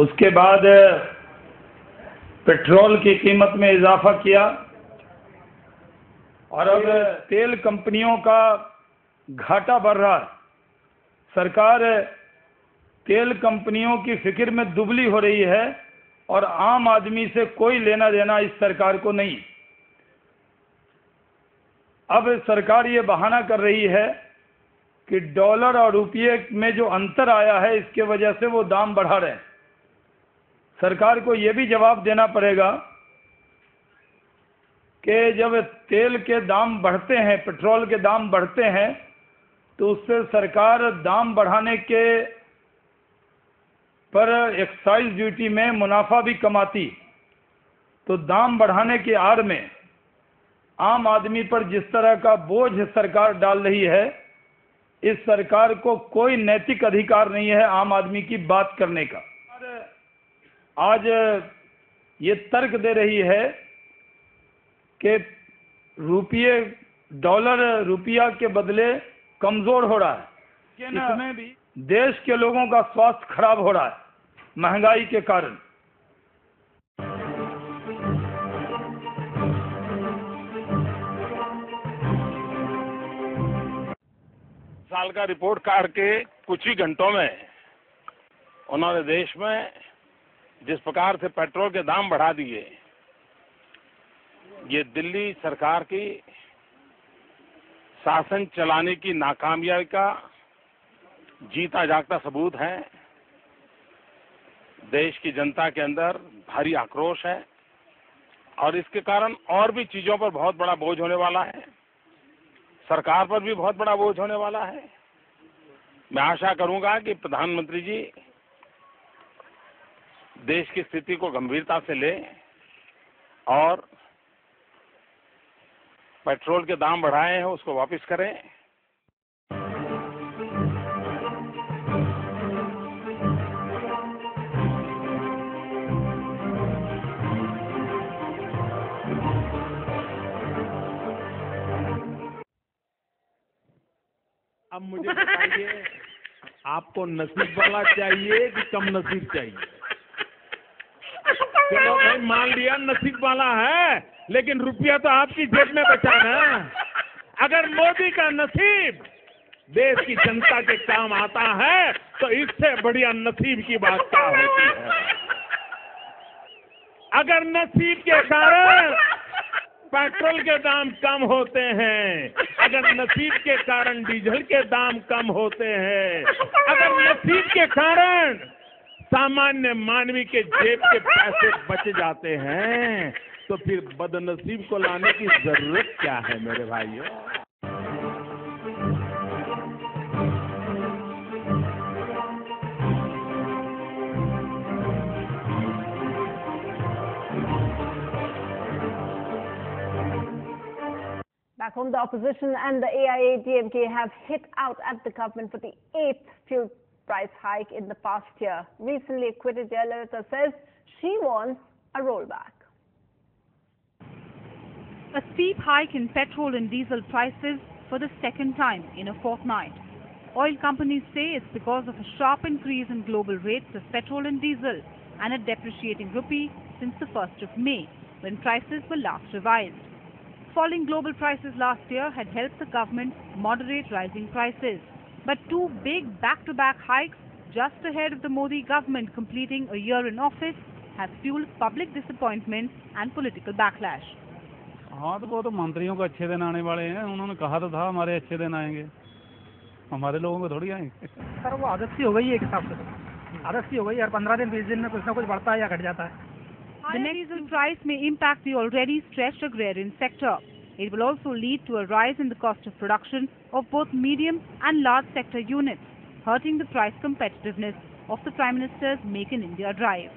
उसके बाद पेट्रोल की कीमत में इजाफा किया और अब तेल कंपनियों का घाटा बढ़ रहा है। सरकार तेल कंपनियों की फिक्र में दुबली हो रही है और आम आदमी से कोई लेना देना इस सरकार को नहीं। अब सरकार ये बहाना कर रही है कि डॉलर और रुपये में जो अंतर आया है इसके वजह से वो दाम बढ़ा रहे हैं। सरकार को ये भी जवाब देना पड़ेगा कि जब तेल के दाम बढ़ते हैं, पेट्रोल के दाम बढ़ते हैं, तो उससे सरकार दाम बढ़ाने के पर एक्साइज ड्यूटी में मुनाफा भी कमाती, तो दाम बढ़ाने की आड़ में आम आदमी पर जिस तरह का बोझ सरकार डाल रही है, इस सरकार को कोई नैतिक अधिकार नहीं है आम आदमी की बात करने का। आज ये तर्क दे रही है कि डॉलर रुपया के बदले कमजोर हो रहा है। इसमें भी देश के लोगों का स्वास्थ्य खराब हो रहा है महंगाई के कारण। साल का रिपोर्ट कार्ड के कुछ ही घंटों में उन्होंने देश में जिस प्रकार से पेट्रोल के दाम बढ़ा दिए, ये दिल्ली सरकार की शासन चलाने की नाकामयाबी का जीता जागता सबूत है। देश की जनता के अंदर भारी आक्रोश है और इसके कारण और भी चीजों पर बहुत बड़ा बोझ होने वाला है। सरकार पर भी बहुत बड़ा बोझ होने वाला है। मैं आशा करूंगा कि प्रधानमंत्री जी देश की स्थिति को गंभीरता से लें और पेट्रोल के दाम बढ़ाए हैं उसको वापस करें। अब मुझे बताइए, आपको नसीब वाला चाहिए कि कम नसीब चाहिए? चलो भाई, मान लिया नसीब वाला है, लेकिन रुपया तो आपकी जेब में बचा ना। अगर मोदी का नसीब देश की जनता के काम आता है तो इससे बढ़िया नसीब की बात क्या होती है। अगर नसीब के कारण पेट्रोल के दाम कम होते हैं, अगर नसीब के कारण डीजल के दाम कम होते हैं, अगर नसीब के कारण सामान्य मानवी के जेब के पैसे बच जाते हैं, तो फिर बदनसीब को लाने की जरूरत क्या है मेरे भाइयों। Back home, the opposition and the AIADMK have hit out at the government for the 8th fuel price hike in the past year. Recently acquitted Jayalalitha says she wants a rollback. A steep hike in petrol and diesel prices for the second time in a fortnight. Oil companies say it's because of a sharp increase in global rates of petrol and diesel and a depreciating rupee since the 1st of May, when prices were last revised. Falling global prices last year had helped the government moderate rising prices. But two big back-to-back hikes just ahead of the Modi government completing a year in office have fueled public disappointment and political backlash. हाँ, तो वो तो मंत्रियों को अच्छे दिन आने वाले हैं। उन्होंने कहा तो था हमारे अच्छे दिन आएंगे, हमारे लोगों को थोड़ी आएंगे। सर, वो आदत सी हो गई है एक हिसाब से। आदत सी हो गई, हर 15 दिन 20 दिन में कुछ ना कुछ बढ़ता है या घट जाता है। The next diesel price may impact the already stretched agrarian sector. It will also lead to a rise in the cost of production of both medium and large sector units, hurting the price competitiveness of the Prime Minister's Make in India drive.